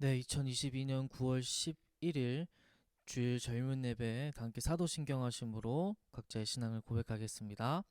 네, 2022년 9월 11일 주일 젊은 예배에 함께 사도신경하심으로 각자의 신앙을 고백하겠습니다.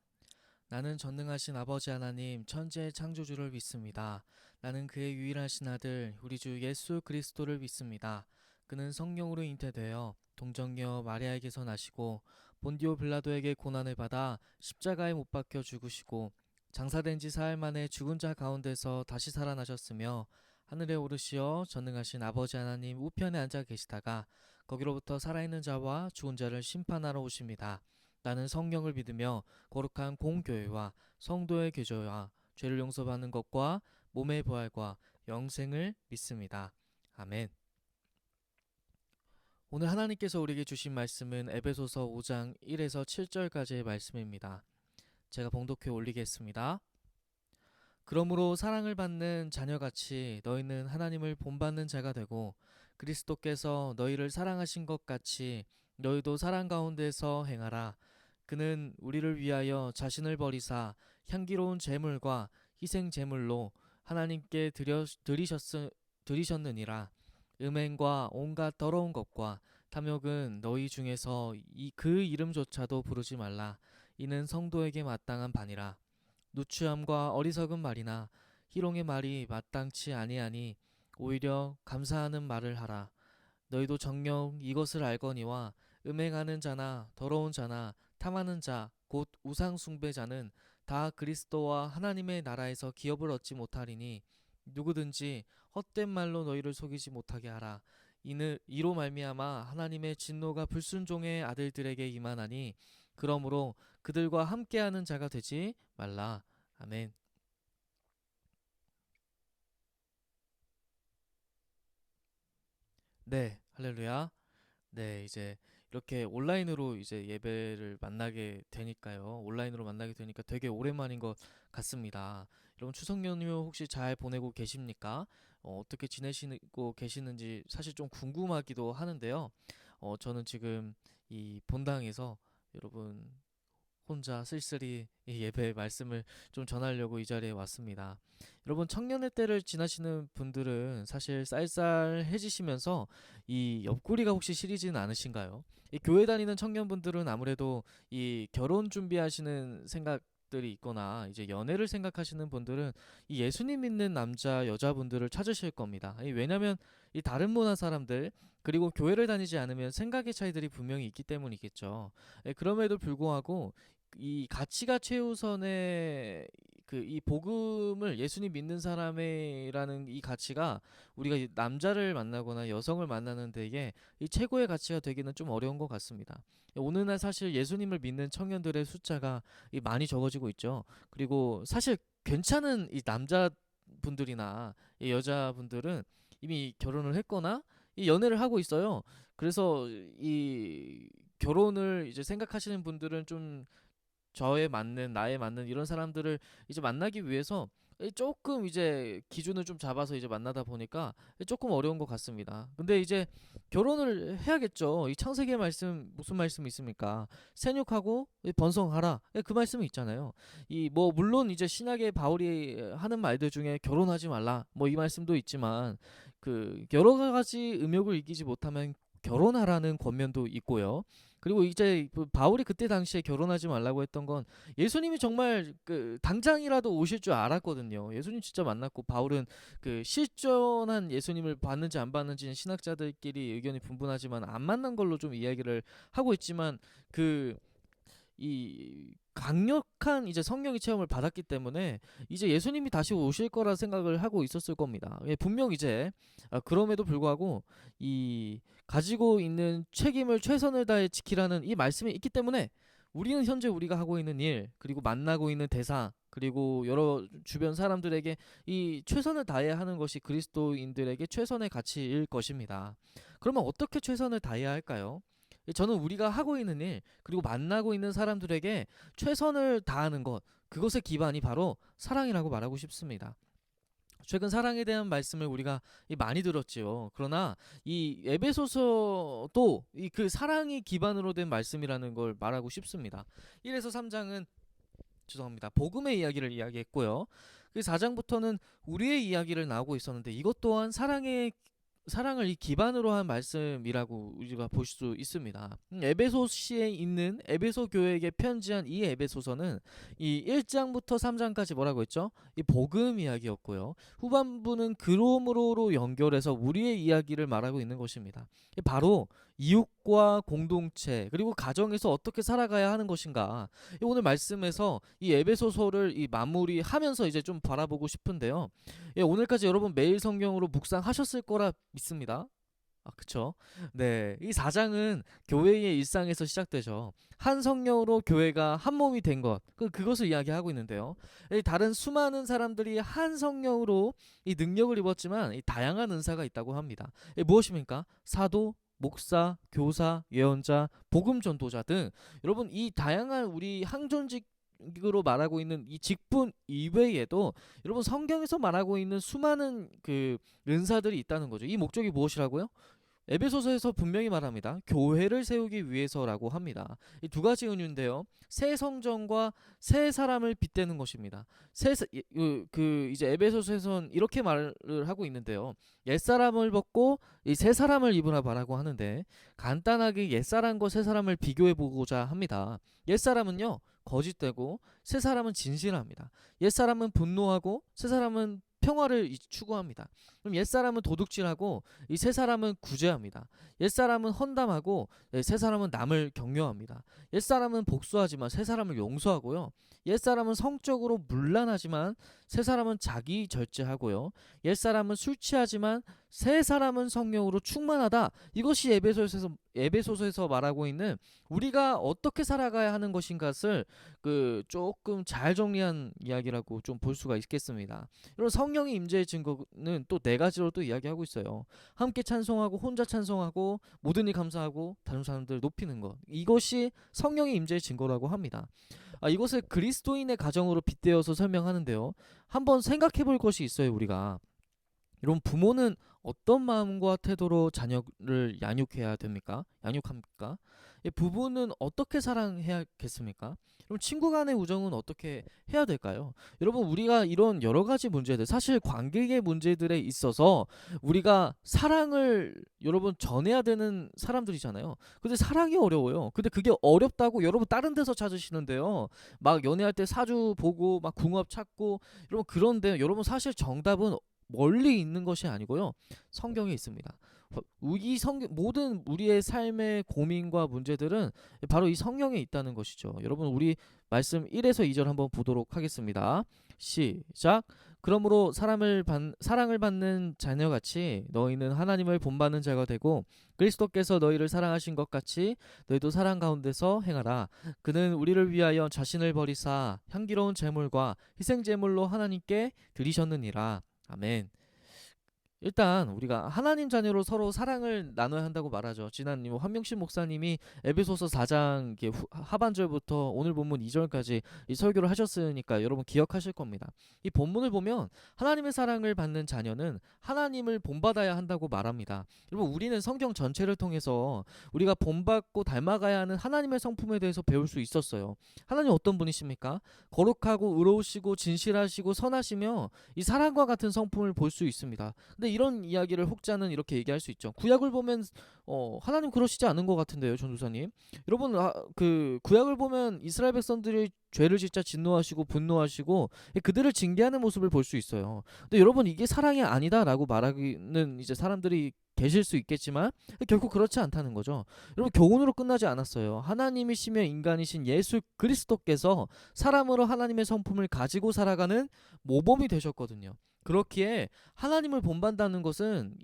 나는 전능하신 아버지 하나님 천지의 창조주를 믿습니다. 나는 그의 유일하신 아들 우리 주 예수 그리스도를 믿습니다. 그는 성령으로 잉태되어 동정녀 마리아에게서 나시고 본디오 빌라도에게 고난을 받아 십자가에 못 박혀 죽으시고 장사된 지 사흘 만에 죽은 자 가운데서 다시 살아나셨으며 하늘에 오르시어 전능하신 아버지 하나님 우편에 앉아 계시다가 거기로부터 살아있는 자와 죽은 자를 심판하러 오십니다. 나는 성령을 믿으며 거룩한 공교회와 성도의 교제와 죄를 용서받는 것과 몸의 부활과 영생을 믿습니다. 아멘. 오늘 하나님께서 우리에게 주신 말씀은 에베소서 5장 1에서 7절까지의 말씀입니다. 제가 봉독해 올리겠습니다. 그러므로 사랑을 받는 자녀같이 너희는 하나님을 본받는 자가 되고 그리스도께서 너희를 사랑하신 것 같이 너희도 사랑 가운데서 행하라. 그는 우리를 위하여 자신을 버리사 향기로운 제물과 희생 제물로 하나님께 드리셨느니라. 음행과 온갖 더러운 것과 탐욕은 너희 중에서 그 이름조차도 부르지 말라. 이는 성도에게 마땅한 바니라. 누추함과 어리석은 말이나 희롱의 말이 마땅치 아니하니 오히려 감사하는 말을 하라. 너희도 정녕 이것을 알거니와 음행하는 자나 더러운 자나 탐하는 자 곧 우상 숭배자는 다 그리스도와 하나님의 나라에서 기업을 얻지 못하리니 누구든지 헛된 말로 너희를 속이지 못하게 하라. 이로 말미암아 하나님의 진노가 불순종의 아들들에게 임하나니 그러므로 그들과 함께하는 자가 되지 말라. 아멘. 네, 할렐루야. 네, 이제 이렇게 온라인으로 이제 예배를 만나게 되니까요. 온라인으로 만나게 되니까 되게 오랜만인 것 같습니다. 여러분 추석 연휴 혹시 잘 보내고 계십니까? 어떻게 지내시고 계시는지 사실 좀 궁금하기도 하는데요. 저는 지금 이 본당에서 여러분 혼자 쓸쓸히 이 예배 말씀을 좀 전하려고 이 자리에 왔습니다. 여러분 청년의 때를 지나시는 분들은 사실 쌀쌀해지시면서 이 옆구리가 혹시 시리지는 않으신가요? 이 교회 다니는 청년분들은 아무래도 이 결혼 준비하시는 생각들이 있거나 이제 연애를 생각하시는 분들은 이 예수님 믿는 남자 여자분들을 찾으실 겁니다. 왜냐면 이 다른 문화 사람들 그리고 교회를 다니지 않으면 생각의 차이들이 분명히 있기 때문이겠죠. 그럼에도 불구하고 이 가치가 최우선의 그 이 복음을 예수님 믿는 사람이라는 이 가치가 우리가 이 남자를 만나거나 여성을 만나는 데에 이 최고의 가치가 되기는 좀 어려운 것 같습니다. 오늘날 사실 예수님을 믿는 청년들의 숫자가 이 많이 적어지고 있죠. 그리고 사실 괜찮은 이 남자분들이나 이 여자분들은 이미 결혼을 했거나 이 연애를 하고 있어요. 그래서 이 결혼을 이제 생각하시는 분들은 좀 저에 맞는 나에 맞는 이런 사람들을 이제 만나기 위해서 조금 이제 기준을 좀 잡아서 이제 만나다 보니까 조금 어려운 것 같습니다. 근데 이제 결혼을 해야겠죠. 이 창세기의 말씀 무슨 말씀이 있습니까? 생육하고 번성하라. 그 말씀이 있잖아요. 이 뭐 물론 이제 신약의 바울이 하는 말들 중에 결혼하지 말라 뭐 이 말씀도 있지만 그 여러 가지 음욕을 이기지 못하면 결혼하라는 권면도 있고요. 그리고 이제 그 바울이 그때 당시에 결혼하지 말라고 했던 건 예수님이 정말 그 당장이라도 오실 줄 알았거든요. 예수님 진짜 만났고 바울은 그 실존한 예수님을 봤는지 안 봤는지는 신학자들끼리 의견이 분분하지만 안 만난 걸로 좀 이야기를 하고 있지만 그 이 강력한 이제 성령의 체험을 받았기 때문에 이제 예수님이 다시 오실 거라 생각을 하고 있었을 겁니다. 분명 이제 그럼에도 불구하고 이 가지고 있는 책임을 최선을 다해 지키라는 이 말씀이 있기 때문에 우리는 현재 우리가 하고 있는 일 그리고 만나고 있는 대상 그리고 여러 주변 사람들에게 이 최선을 다해야 하는 것이 그리스도인들에게 최선의 가치일 것입니다. 그러면 어떻게 최선을 다해야 할까요? 저는 우리가 하고 있는 일 그리고 만나고 있는 사람들에게 최선을 다하는 것 그것의 기반이 바로 사랑이라고 말하고 싶습니다. 최근 사랑에 대한 말씀을 우리가 많이 들었지요. 그러나 이 에베소서도 이 그 사랑이 기반으로 된 말씀이라는 걸 말하고 싶습니다. 1에서 3장은 죄송합니다. 복음의 이야기를 이야기했고요. 그 4장부터는 우리의 이야기를 나오고 있었는데 이것 또한 사랑을 이 기반으로 한 말씀이라고 우리가 볼 수 있습니다. 에베소시에 있는 에베소 교회에게 편지한 이 에베소서는 이 1장부터 3장까지 뭐라고 했죠? 이 복음 이야기였고요. 후반부는 그로므로로 연결해서 우리의 이야기를 말하고 있는 것입니다. 바로 이웃과 공동체 그리고 가정에서 어떻게 살아가야 하는 것인가. 오늘 말씀에서 이 에베소서를 이 마무리하면서 이제 좀 바라보고 싶은데요. 오늘까지 여러분 매일 성경으로 묵상하셨을 거라 믿습니다. 아, 그쵸? 네. 이 4장은 교회의 일상에서 시작되죠. 한 성령으로 교회가 한 몸이 된 것. 그것을 이야기하고 있는데요. 이 다른 수많은 사람들이 한 성령으로 이 능력을 입었지만 이 다양한 은사가 있다고 합니다. 무엇입니까? 사도, 목사, 교사, 예언자, 복음 전도자 등 여러분 이 다양한 우리 항존직으로 말하고 있는 이 직분 이외에도 여러분 성경에서 말하고 있는 수많은 그 은사들이 있다는 거죠. 이 목적이 무엇이라고요? 에베소서에서 분명히 말합니다. 교회를 세우기 위해서라고 합니다. 이 두 가지 은유인데요. 새 성전과 새 사람을 빗대는 것입니다. 이제 에베소서에서는 이렇게 말을 하고 있는데요. 옛 사람을 벗고 이 새 사람을 입으라 말하고 하는데 간단하게 옛 사람과 새 사람을 비교해 보고자 합니다. 옛 사람은요 거짓되고 새 사람은 진실합니다. 옛 사람은 분노하고 새 사람은 평화를 추구합니다. 그럼 옛사람은 도둑질하고 이 새 사람은 구제합니다. 옛사람은 헌담하고 새 사람은 남을 격려합니다. 옛사람은 복수하지만 새 사람을 용서하고요. 옛사람은 성적으로 문란하지만 새 사람은 자기 절제하고요. 옛사람은 술 취하지만 새 사람은 성령으로 충만하다. 이것이 에베소서에서 말하고 있는 우리가 어떻게 살아가야 하는 것인가를 조금 잘 정리한 이야기라고 좀 볼 수가 있겠습니다. 여러분 성령의 임재의 증거는 또 네 가지로 또 이야기하고 있어요. 함께 찬송하고 혼자 찬송하고 모든 일 감사하고 다른 사람들 높이는 것. 이것이 성령의 임재의 증거라고 합니다. 이것을 그리스도인의 가정으로 빗대어서 설명하는데요. 한번 생각해 볼 것이 있어요, 우리가. 여러분 부모는 어떤 마음과 태도로 자녀를 양육해야 됩니까? 양육합니까? 부부는 어떻게 사랑해야겠습니까? 그럼 친구 간의 우정은 어떻게 해야 될까요? 여러분 우리가 이런 여러 가지 문제들 사실 관계의 문제들에 있어서 우리가 사랑을 여러분 전해야 되는 사람들이잖아요. 근데 사랑이 어려워요. 근데 그게 어렵다고 여러분 다른 데서 찾으시는데요. 막 연애할 때 사주 보고 막 궁합 찾고 여러분 그런데 여러분 사실 정답은 멀리 있는 것이 아니고요. 성경에 있습니다. 모든 우리의 삶의 고민과 문제들은 바로 이 성경에 있다는 것이죠. 여러분 우리 말씀 1에서 2절 한번 보도록 하겠습니다. 시작. 그러므로 사랑을 받는 자녀같이 너희는 하나님을 본받는 자가 되고 그리스도께서 너희를 사랑하신 것 같이 너희도 사랑 가운데서 행하라. 그는 우리를 위하여 자신을 버리사 향기로운 제물과 희생 제물로 하나님께 드리셨느니라. 아멘. 일단 우리가 하나님 자녀로 서로 사랑을 나눠야 한다고 말하죠. 지난 한명신 목사님이 에베소서 4장 하반절부터 오늘 본문 2절까지 이 설교를 하셨으니까 여러분 기억하실 겁니다. 이 본문을 보면 하나님의 사랑을 받는 자녀는 하나님을 본받아야 한다고 말합니다. 여러분 우리는 성경 전체를 통해서 우리가 본받고 닮아가야 하는 하나님의 성품에 대해서 배울 수 있었어요. 하나님 어떤 분이십니까? 거룩하고 의로우시고 진실하시고 선하시며 이 사랑과 같은 성품을 볼 수 있습니다. 근데 이런 이야기를 혹자는 이렇게 얘기할 수 있죠. 구약을 보면 하나님 그러시지 않은 것 같은데요, 전도사님. 여러분 그 구약을 보면 이스라엘 백성들이 죄를 짓자 진노하시고 분노하시고 그들을 징계하는 모습을 볼 수 있어요. 근데 여러분 이게 사랑이 아니다라고 말하는 이제 사람들이 계실 수 있겠지만 결국 그렇지 않다는 거죠. 여러분 교훈으로 끝나지 않았어요. 하나님이시며 인간이신 예수 그리스도께서 사람으로 하나님의 성품을 가지고 살아가는 모범이 되셨거든요. 그렇기에 하나님을 본받는다는 것은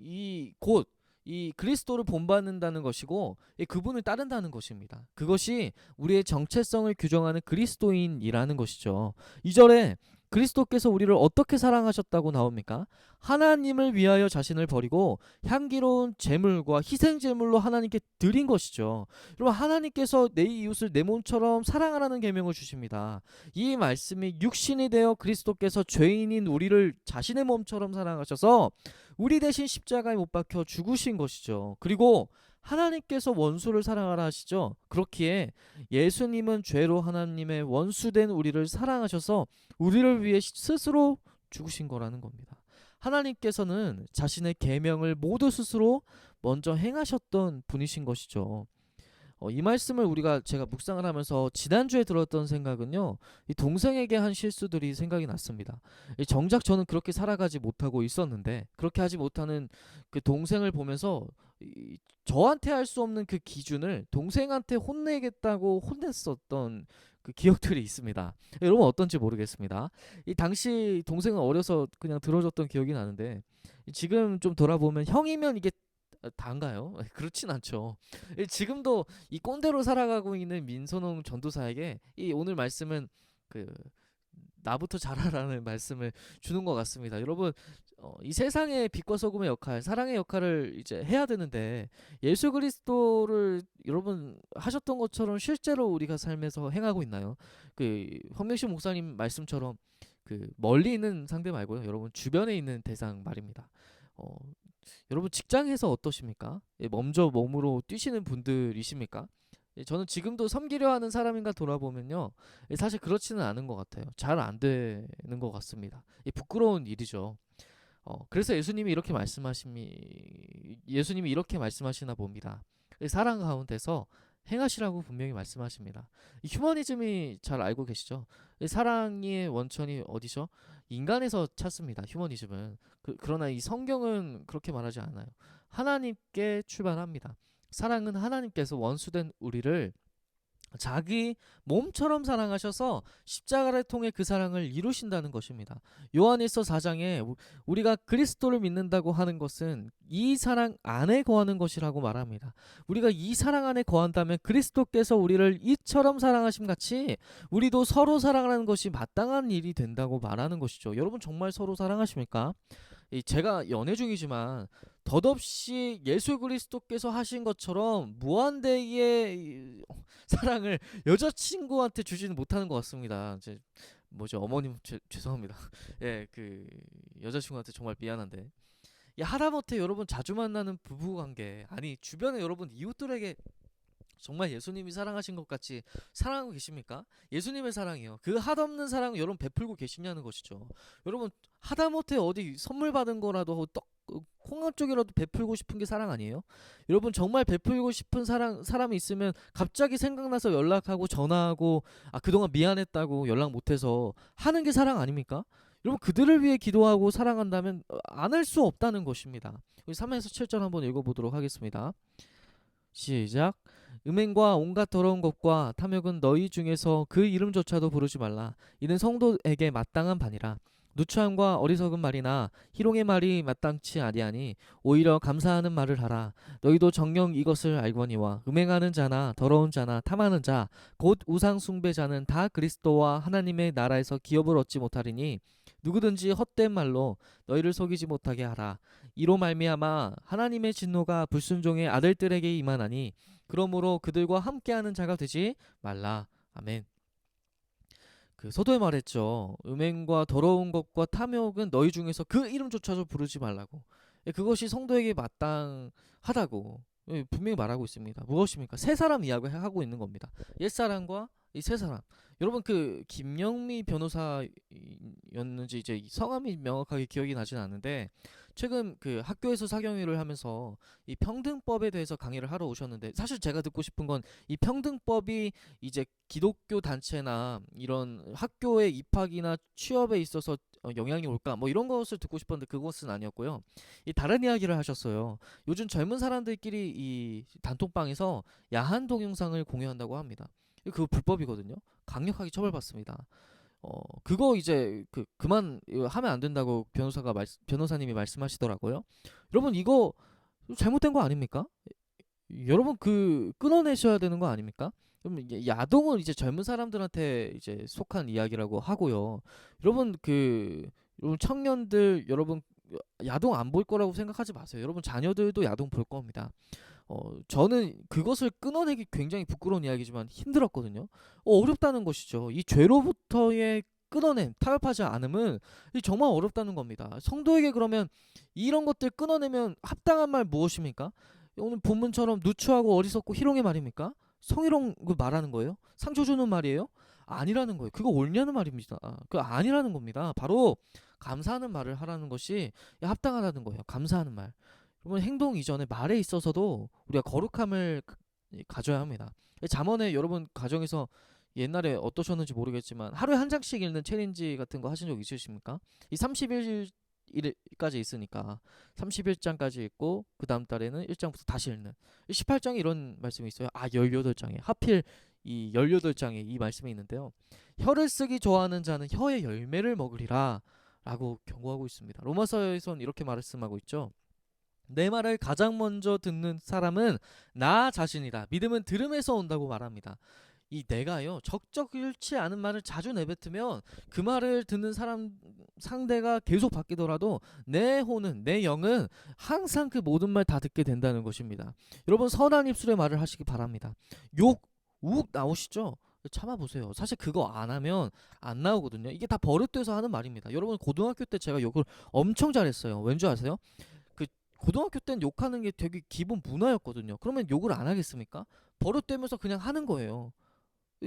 곧 이 그리스도를 본받는다는 것이고 그분을 따른다는 것입니다. 그것이 우리의 정체성을 규정하는 그리스도인이라는 것이죠. 2절에 그리스도께서 우리를 어떻게 사랑하셨다고 나옵니까? 하나님을 위하여 자신을 버리고 향기로운 제물과 희생 제물로 하나님께 드린 것이죠. 여러분 하나님께서 내 이웃을 내 몸처럼 사랑하라는 계명을 주십니다. 이 말씀이 육신이 되어 그리스도께서 죄인인 우리를 자신의 몸처럼 사랑하셔서 우리 대신 십자가에 못 박혀 죽으신 것이죠. 그리고 하나님께서 원수를 사랑하라 하시죠. 그렇기에 예수님은 죄로 하나님의 원수된 우리를 사랑하셔서 우리를 위해 스스로 죽으신 거라는 겁니다. 하나님께서는 자신의 계명을 모두 스스로 먼저 행하셨던 분이신 것이죠. 이 말씀을 제가 묵상을 하면서 지난주에 들었던 생각은요, 이 동생에게 한 실수들이 생각이 났습니다. 정작 저는 그렇게 살아가지 못하고 있었는데, 그렇게 하지 못하는 그 동생을 보면서 저한테 할 수 없는 그 기준을 동생한테 혼내겠다고 혼냈었던 그 기억들이 있습니다. 여러분 어떤지 모르겠습니다. 이 당시 동생은 어려서 그냥 들어줬던 기억이 나는데, 지금 좀 돌아보면 형이면 이게 다인가요? 그렇진 않죠. 지금도 이 꼰대로 살아가고 있는 민선홍 전도사에게 이 오늘 말씀은 그 나부터 잘하라는 말씀을 주는 것 같습니다. 여러분, 이 세상의 빛과 소금의 역할, 사랑의 역할을 이제 해야 되는데, 예수 그리스도를 여러분 하셨던 것처럼 실제로 우리가 삶에서 행하고 있나요? 그 황명식 목사님 말씀처럼 그 멀리 있는 상대 말고요, 여러분 주변에 있는 대상 말입니다. 어, 여러분 직장에서 어떠십니까? 먼저 몸으로 뛰시는 분들이십니까? 저는 지금도 섬기려 하는 사람인가 돌아보면요, 사실 그렇지는 않은 것 같아요. 잘 안 되는 것 같습니다. 부끄러운 일이죠. 그래서 예수님이 이렇게 말씀하시나 봅니다. 사랑 가운데서 행하시라고 분명히 말씀하십니다. 이 휴머니즘이 잘 알고 계시죠? 사랑의 원천이 어디죠? 인간에서 찾습니다. 휴머니즘은. 그러나 이 성경은 그렇게 말하지 않아요. 하나님께 출발합니다. 사랑은 하나님께서 원수된 우리를 자기 몸처럼 사랑하셔서 십자가를 통해 그 사랑을 이루신다는 것입니다. 요한일서 4장에 우리가 그리스도를 믿는다고 하는 것은 이 사랑 안에 거하는 것이라고 말합니다. 우리가 이 사랑 안에 거한다면 그리스도께서 우리를 이처럼 사랑하심 같이 우리도 서로 사랑하는 것이 마땅한 일이 된다고 말하는 것이죠. 여러분 정말 서로 사랑하십니까? 제가 연애 중이지만 덧없이 예수 그리스도께서 하신 것처럼 무한대의 사랑을 여자친구한테 주지는 못하는 것 같습니다. 어머님 죄송합니다. 예, 그 여자친구한테 정말 미안한데, 하다못해 여러분 자주 만나는 부부관계, 아니 주변에 여러분 이웃들에게 정말 예수님이 사랑하신 것 같이 사랑하고 계십니까? 예수님의 사랑이요, 그 had없는 사랑을 여러분 베풀고 계시냐는 것이죠. 여러분 하다못해 어디 선물 받은 거라도 콩한 쪽이라도 베풀고 싶은 게 사랑 아니에요? 여러분 정말 베풀고 싶은 사람이 있으면 갑자기 생각나서 연락하고 전화하고, 그동안 미안했다고 연락 못해서 하는 게 사랑 아닙니까? 여러분 그들을 위해 기도하고 사랑한다면 안 할 수 없다는 것입니다. 우리 3에서 7절 한번 읽어보도록 하겠습니다. 시작. 음행과 온갖 더러운 것과 탐욕은 너희 중에서 그 이름조차도 부르지 말라. 이는 성도에게 마땅한 바니라. 누추함과 어리석은 말이나 희롱의 말이 마땅치 아니하니 오히려 감사하는 말을 하라. 너희도 정녕 이것을 알거니와 음행하는 자나 더러운 자나 탐하는 자 곧 우상 숭배자는 다 그리스도와 하나님의 나라에서 기업을 얻지 못하리니 누구든지 헛된 말로 너희를 속이지 못하게 하라. 이로 말미암아 하나님의 진노가 불순종의 아들들에게 임하나니 그러므로 그들과 함께하는 자가 되지 말라. 아멘. 서도에 말했죠. 음행과 더러운 것과 탐욕은 너희 중에서 그 이름조차도 부르지 말라고. 그것이 성도에게 마땅하다고 분명히 말하고 있습니다. 무엇입니까? 세 사람 이야기하고 있는 겁니다. 옛사람과 이 세 사람. 여러분 김영미 변호사였는지 이제 성함이 명확하게 기억이 나진 않는데, 최근 학교에서 사경위를 하면서 이 평등법에 대해서 강의를 하러 오셨는데, 사실 제가 듣고 싶은 건 이 평등법이 이제 기독교 단체나 이런 학교의 입학이나 취업에 있어서 영향이 올까 뭐 이런 것을 듣고 싶었는데 그것은 아니었고요. 이 다른 이야기를 하셨어요. 요즘 젊은 사람들끼리 이 단톡방에서 야한 동영상을 공유한다고 합니다. 그거 불법이거든요. 강력하게 처벌받습니다. 그거 이제 그만 하면 안 된다고 변호사님이 말씀하시더라고요. 여러분 이거 잘못된 거 아닙니까? 여러분 끊어내셔야 되는 거 아닙니까? 그럼 야동은 이제 젊은 사람들한테 이제 속한 이야기라고 하고요. 여러분 여러분 청년들, 여러분 야동 안 볼 거라고 생각하지 마세요. 여러분 자녀들도 야동 볼 겁니다. 저는 그것을 끊어내기 굉장히 부끄러운 이야기지만 힘들었거든요. 어렵다는 것이죠. 이 죄로부터의 끊어냄, 타협하지 않음은 정말 어렵다는 겁니다. 성도에게 그러면 이런 것들 끊어내면 합당한 말 무엇입니까? 오늘 본문처럼 누추하고 어리석고 희롱의 말입니까? 성희롱 말하는 거예요? 상처 주는 말이에요? 아니라는 거예요. 그거 옳냐는 말입니다. 그 아니라는 겁니다. 바로 감사하는 말을 하라는 것이 합당하다는 거예요. 감사하는 말. 여러분 행동 이전에 말에 있어서도 우리가 거룩함을 가져야 합니다. 잠언에 여러분 가정에서 옛날에 어떠셨는지 모르겠지만 하루에 한 장씩 읽는 챌린지 같은 거 하신 적 있으십니까? 이 30일까지 있으니까 31장까지 읽고 그 다음 달에는 1장부터 다시 읽는 18장에 이런 말씀이 있어요. 18장에 하필 이 18장에 이 말씀이 있는데요. 혀를 쓰기 좋아하는 자는 혀의 열매를 먹으리라 라고 경고하고 있습니다. 로마서에선 이렇게 말씀하고 있죠. 내 말을 가장 먼저 듣는 사람은 나 자신이다. 믿음은 들음에서 온다고 말합니다. 이 내가요 적절치 않은 말을 자주 내뱉으면 그 말을 듣는 사람 상대가 계속 바뀌더라도 내 혼은 내 영은 항상 그 모든 말 다 듣게 된다는 것입니다. 여러분 선한 입술의 말을 하시기 바랍니다. 욕 욱 나오시죠? 참아보세요. 사실 그거 안 하면 안 나오거든요. 이게 다 버릇돼서 하는 말입니다. 여러분 고등학교 때 제가 욕을 엄청 잘했어요. 왠지 아세요? 그 고등학교 때는 욕하는 게 되게 기본 문화였거든요. 그러면 욕을 안 하겠습니까? 버릇되면서 그냥 하는 거예요.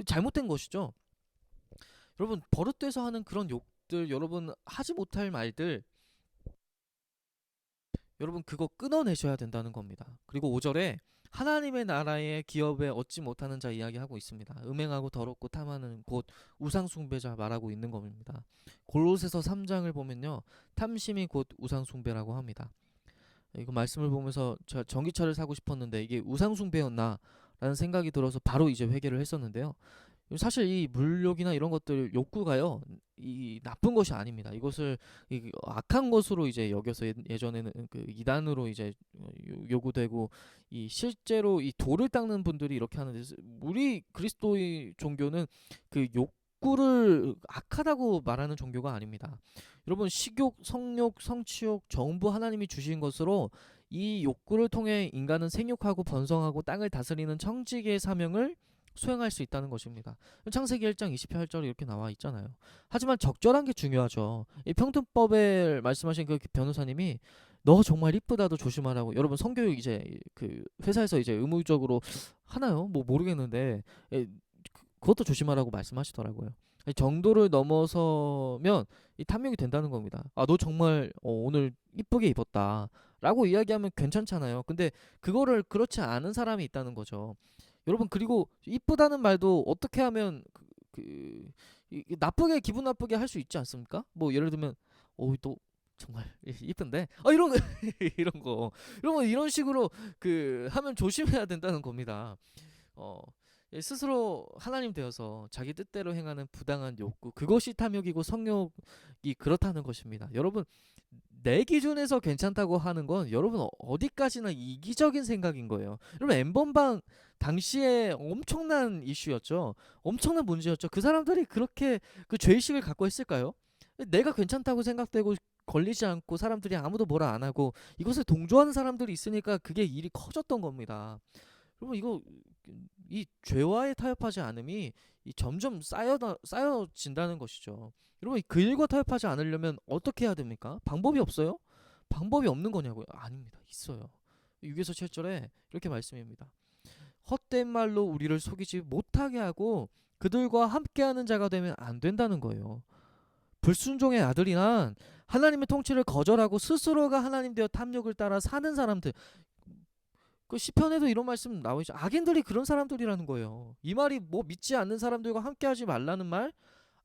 잘못된 것이죠. 여러분 버릇돼서 하는 그런 욕들, 여러분 하지 못할 말들, 여러분 그거 끊어내셔야 된다는 겁니다. 그리고 5절에 하나님의 나라의 기업에 얻지 못하는 자 이야기하고 있습니다. 음행하고 더럽고 탐하는 곧 우상숭배자 말하고 있는 겁니다. 골로새서 3장을 보면요, 탐심이 곧 우상숭배라고 합니다. 이거 말씀을 보면서 제가 전기차를 사고 싶었는데 이게 우상숭배였나 라는 생각이 들어서 바로 이제 회개를 했었는데요. 사실 이 물욕이나 이런 것들 욕구가요 이 나쁜 것이 아닙니다. 이것을 악한 것으로 이제 여겨서 예전에는 그 이단으로 이제 요구되고, 이 실제로 이 돌을 닦는 분들이 이렇게 하는데, 우리 그리스도의 종교는 그 욕구를 악하다고 말하는 종교가 아닙니다. 여러분 식욕, 성욕, 성취욕 전부 하나님이 주신 것으로 이 욕구를 통해 인간은 생육하고 번성하고 땅을 다스리는 청지기의 사명을 수행할 수 있다는 것입니다. 창세기 1장 28절 이렇게 나와 있잖아요. 하지만 적절한 게 중요하죠. 이 평등법에 말씀하신 그 변호사님이 너 정말 이쁘다도 조심하라고. 여러분 성교육 이제 그 회사에서 이제 의무적으로 하나요? 뭐 모르겠는데 그것도 조심하라고 말씀하시더라고요. 이 정도를 넘어서면 이 탐욕이 된다는 겁니다. 너 정말 오늘 이쁘게 입었다 라고 이야기하면 괜찮잖아요. 근데 그거를 그렇지 않은 사람이 있다는 거죠. 여러분 그리고 이쁘다는 말도 어떻게 하면 나쁘게, 기분 나쁘게 할 수 있지 않습니까? 뭐 예를 들면 또 정말 이쁜데 이런 거 이런 거 이런 식으로 하면 조심해야 된다는 겁니다. 어 스스로 하나님 되어서 자기 뜻대로 행하는 부당한 욕구, 그것이 탐욕이고 성욕이 그렇다는 것입니다. 여러분 내 기준에서 괜찮다고 하는 건 여러분 어디까지나 이기적인 생각인 거예요. 여러분 엠번방 당시에 엄청난 이슈였죠. 엄청난 문제였죠. 그 사람들이 그렇게 그 죄의식을 갖고 있을까요? 내가 괜찮다고 생각되고 걸리지 않고 사람들이 아무도 뭐라 안 하고 이것에 동조하는 사람들이 있으니까 그게 일이 커졌던 겁니다. 여러분 이거 이 죄와의 타협하지 않음이 점점 쌓여진다는 것이죠. 여러분 그 일과 타협하지 않으려면 어떻게 해야 됩니까? 방법이 없어요? 방법이 없는 거냐고요? 아닙니다. 있어요. 6에서 7절에 이렇게 말씀입니다. 헛된 말로 우리를 속이지 못하게 하고 그들과 함께하는 자가 되면 안 된다는 거예요. 불순종의 아들이란 하나님의 통치를 거절하고 스스로가 하나님 되어 탐욕을 따라 사는 사람들, 그 시편에도 이런 말씀 나오죠. 악인들이 그런 사람들이라는 거예요. 이 말이 뭐 믿지 않는 사람들과 함께하지 말라는 말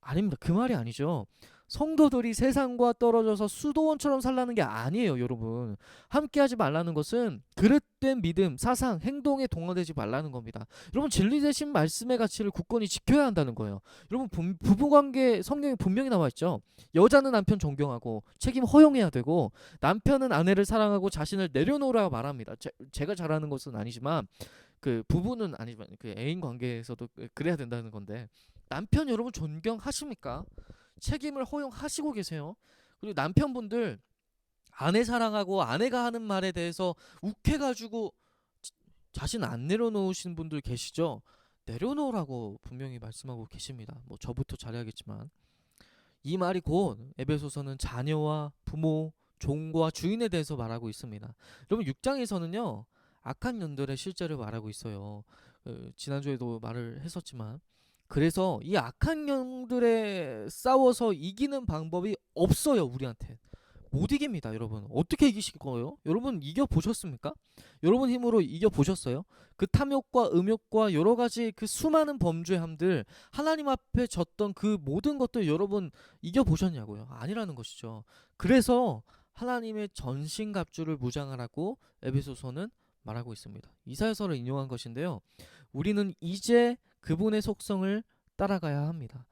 아닙니다. 그 말이 아니죠. 성도들이 세상과 떨어져서 수도원처럼 살라는 게 아니에요, 여러분. 함께하지 말라는 것은 그릇된 믿음, 사상, 행동에 동화되지 말라는 겁니다. 여러분 진리 대신 말씀의 가치를 굳건히 지켜야 한다는 거예요. 여러분 부부관계 성경에 분명히 나와 있죠. 여자는 남편 존경하고 책임 허용해야 되고, 남편은 아내를 사랑하고 자신을 내려놓으라고 말합니다. 제가 잘하는 것은 아니지만 그 부부는 아니지만 그 애인 관계에서도 그래야 된다는 건데, 남편 여러분 존경하십니까? 책임을 허용하시고 계세요? 그리고 남편분들 아내 사랑하고 아내가 하는 말에 대해서 욱해가지고 자신 안 내려놓으신 분들 계시죠? 내려놓으라고 분명히 말씀하고 계십니다. 뭐 저부터 잘해야겠지만 이 말이 곧 에베소서는 자녀와 부모, 종과 주인에 대해서 말하고 있습니다. 여러분 6장에서는요 악한 년들의 실제를 말하고 있어요. 지난주에도 말을 했었지만 그래서 이 악한 영들에 싸워서 이기는 방법이 없어요. 우리한테 못 이깁니다. 여러분 어떻게 이기실 거예요? 여러분 이겨 보셨습니까? 여러분 힘으로 이겨 보셨어요? 그 탐욕과 음욕과 여러 가지 그 수많은 범죄함들, 하나님 앞에 졌던 그 모든 것들 여러분 이겨 보셨냐고요? 아니라는 것이죠. 그래서 하나님의 전신갑주를 무장하라고 에베소서는 말하고 있습니다. 이사야서를 인용한 것인데요. 우리는 이제 그분의 속성을 따라가야 합니다.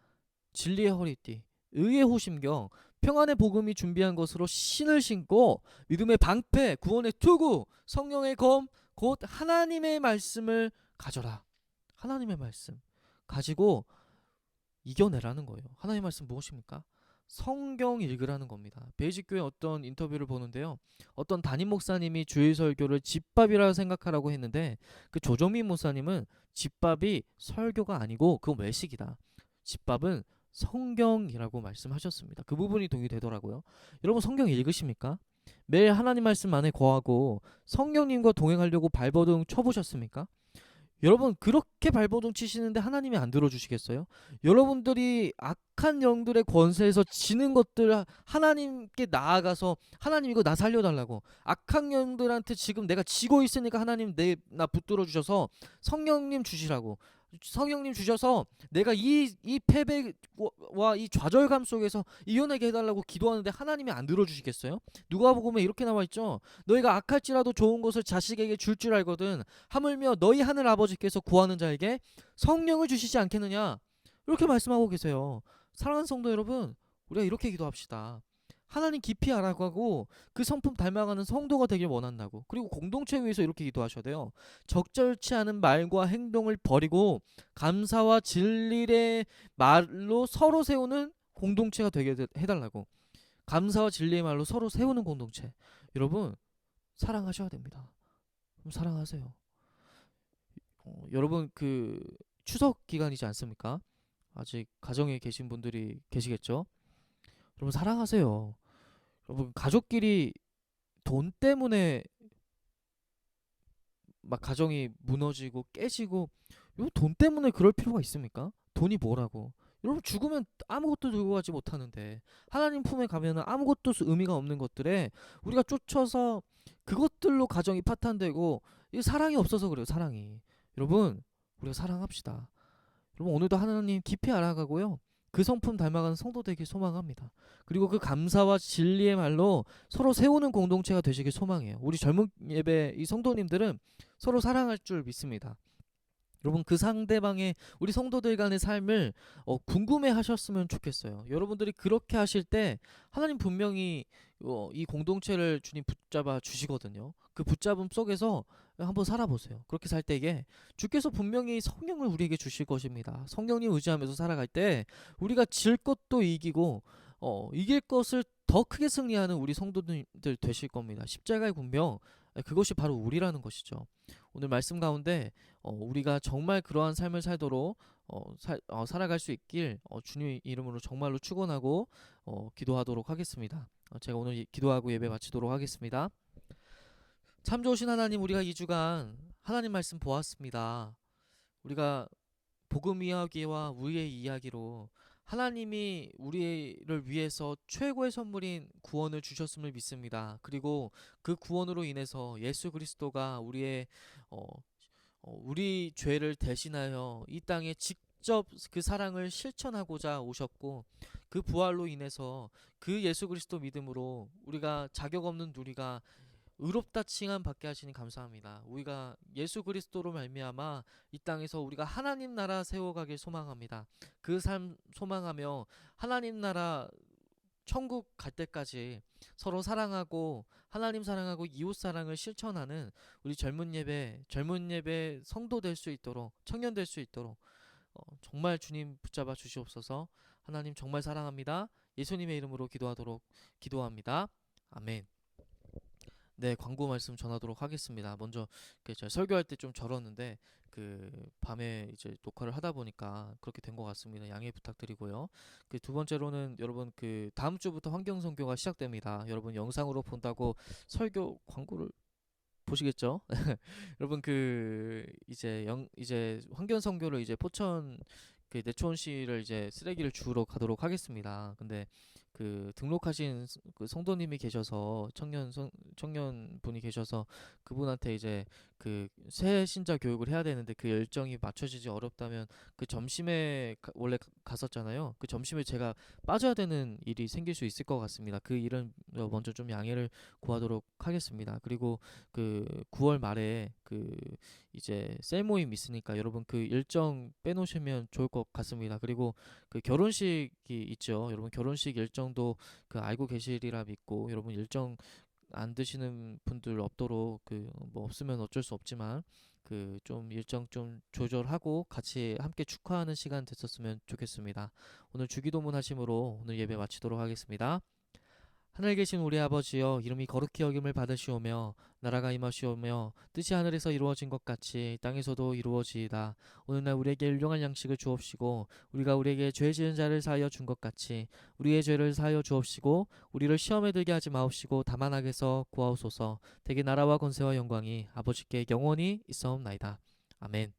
진리의 허리띠, 의의 호심경, 평안의 복음이 준비한 것으로 신을 신고 믿음의 방패, 구원의 투구, 성령의 검, 곧 하나님의 말씀을 가져라. 하나님의 말씀 가지고 이겨내라는 거예요. 하나님의 말씀 무엇입니까? 성경 읽으라는 겁니다. 베이직교회 어떤 인터뷰를 보는데요. 어떤 담임 목사님이 주일 설교를 집밥이라 생각하라고 했는데 그 조정민 목사님은 집밥이 설교가 아니고 그건 외식이다. 집밥은 성경이라고 말씀하셨습니다. 그 부분이 동의되더라고요. 여러분 성경 읽으십니까? 매일 하나님 말씀 안에 거하고 성령님과 동행하려고 발버둥 쳐보셨습니까? 여러분 그렇게 발버둥 치시는데 하나님이 안 들어주시겠어요? 여러분들이 악한 영들의 권세에서 지는 것들 하나님께 나아가서 하나님 이거 나 살려달라고, 악한 영들한테 지금 내가 지고 있으니까 하나님 나 붙들어 주셔서 성령님 주시라고, 성령님 주셔서 내가 이 패배와 이 좌절감 속에서 이겨내게 해달라고 기도하는데 하나님이 안 들어주시겠어요? 누가복음에 이렇게 나와 있죠. 너희가 악할지라도 좋은 것을 자식에게 줄 줄 알거든 하물며 너희 하늘 아버지께서 구하는 자에게 성령을 주시지 않겠느냐, 이렇게 말씀하고 계세요. 사랑하는 성도 여러분, 우리가 이렇게 기도합시다. 하나님 깊이 알아가고 그 성품 닮아가는 성도가 되길 원한다고. 그리고 공동체 위해서 이렇게 기도하셔야 돼요. 적절치 않은 말과 행동을 버리고 감사와 진리의 말로 서로 세우는 공동체가 되게 해달라고. 감사와 진리의 말로 서로 세우는 공동체. 여러분 사랑하셔야 됩니다. 사랑하세요. 여러분 그 추석 기간이지 않습니까? 아직 가정에 계신 분들이 계시겠죠? 여러분 사랑하세요. 여러분 가족끼리 돈 때문에 막 가정이 무너지고 깨지고, 요 돈 때문에 그럴 필요가 있습니까? 돈이 뭐라고? 여러분 죽으면 아무것도 들고 가지 못하는데 하나님 품에 가면은 아무것도 의미가 없는 것들에 우리가 쫓아서 그것들로 가정이 파탄되고, 이 사랑이 없어서 그래요. 사랑이. 여러분 우리가 사랑합시다. 여러분 오늘도 하나님 깊이 알아가고요. 그 성품 닮아가는 성도 되길 소망합니다. 그리고 그 감사와 진리의 말로 서로 세우는 공동체가 되시길 소망해요. 우리 젊은 예배 이 성도님들은 서로 사랑할 줄 믿습니다. 여러분 그 상대방의 우리 성도들 간의 삶을 궁금해 하셨으면 좋겠어요. 여러분들이 그렇게 하실 때 하나님 분명히 이 공동체를 주님 붙잡아 주시거든요. 그 붙잡음 속에서 한번 살아보세요. 그렇게 살 때에 주께서 분명히 성령을 우리에게 주실 것입니다. 성령님 의지하면서 살아갈 때 우리가 질 것도 이기고 이길 것을 더 크게 승리하는 우리 성도들 되실 겁니다. 십자가의 군병, 그것이 바로 우리라는 것이죠. 오늘 말씀 가운데 우리가 정말 그러한 삶을 살도록 살아갈 수 있길 주님 이름으로 정말로 축원하고 기도하도록 하겠습니다. 제가 오늘 기도하고 예배 마치도록 하겠습니다. 참 좋으신 하나님, 우리가 이 주간 하나님 말씀 보았습니다. 우리가 복음 이야기와 우리의 이야기로 하나님이 우리를 위해서 최고의 선물인 구원을 주셨음을 믿습니다. 그리고 그 구원으로 인해서 예수 그리스도가 우리 죄를 대신하여 이 땅에 직접 그 사랑을 실천하고자 오셨고, 그 부활로 인해서 그 예수 그리스도 믿음으로 우리가 자격 없는 우리가 의롭다 칭함 받게 하시니 감사합니다. 우리가 예수 그리스도로 말미암아 이 땅에서 우리가 하나님 나라 세워가길 소망합니다. 그 삶 소망하며 하나님 나라 천국 갈 때까지 서로 사랑하고 하나님 사랑하고 이웃 사랑을 실천하는 우리 젊은 예배 성도 될 수 있도록, 청년 될 수 있도록 정말 주님 붙잡아 주시옵소서. 하나님 정말 사랑합니다. 예수님의 이름으로 기도합니다. 아멘. 네, 광고 말씀 전하도록 하겠습니다. 먼저 제가 설교할 때 좀 절었는데 그 밤에 이제 녹화를 하다 보니까 그렇게 된 것 같습니다. 양해 부탁드리고요. 그 두 번째로는 여러분 그 다음 주부터 환경 선교가 시작됩니다. 여러분 영상으로 본다고 설교 광고를 보시겠죠? 여러분 그 이제 환경 선교를 이제 포천 그 내촌시를 이제 쓰레기를 주우러 가도록 하겠습니다. 근데 그 등록하신 그 성도님이 계셔서 청년 분이 계셔서 그분한테 이제 그 새 신자 교육을 해야 되는데 그 일정이 맞춰지지 어렵다면 그 점심에 원래 갔었잖아요. 그 점심에 제가 빠져야 되는 일이 생길 수 있을 것 같습니다. 그 일은 먼저 좀 양해를 구하도록 하겠습니다. 그리고 그 9월 말에 그 이제 셀 모임 있으니까 여러분 그 일정 빼놓으시면 좋을 것 같습니다. 그리고 그 결혼식이 있죠. 여러분 결혼식 일정도 그 알고 계시리라 믿고 여러분 일정 안 드시는 분들 없도록 그 뭐 없으면 어쩔 수 없지만 그 좀 일정 좀 조절하고 같이 함께 축하하는 시간 됐었으면 좋겠습니다. 오늘 주기도문 하심으로 오늘 예배 마치도록 하겠습니다. 하늘에 계신 우리 아버지여 이름이 거룩히 여김을 받으시오며 나라가 임하시오며 뜻이 하늘에서 이루어진 것 같이 땅에서도 이루어지이다. 오늘날 우리에게 일용할 양식을 주옵시고 우리가 우리에게 죄 지은 자를 사하여 준 것 같이 우리의 죄를 사하여 주옵시고 우리를 시험에 들게 하지 마옵시고 다만 악에서 구하옵소서. 대개 나라와 권세와 영광이 아버지께 영원히 있사옵나이다. 아멘.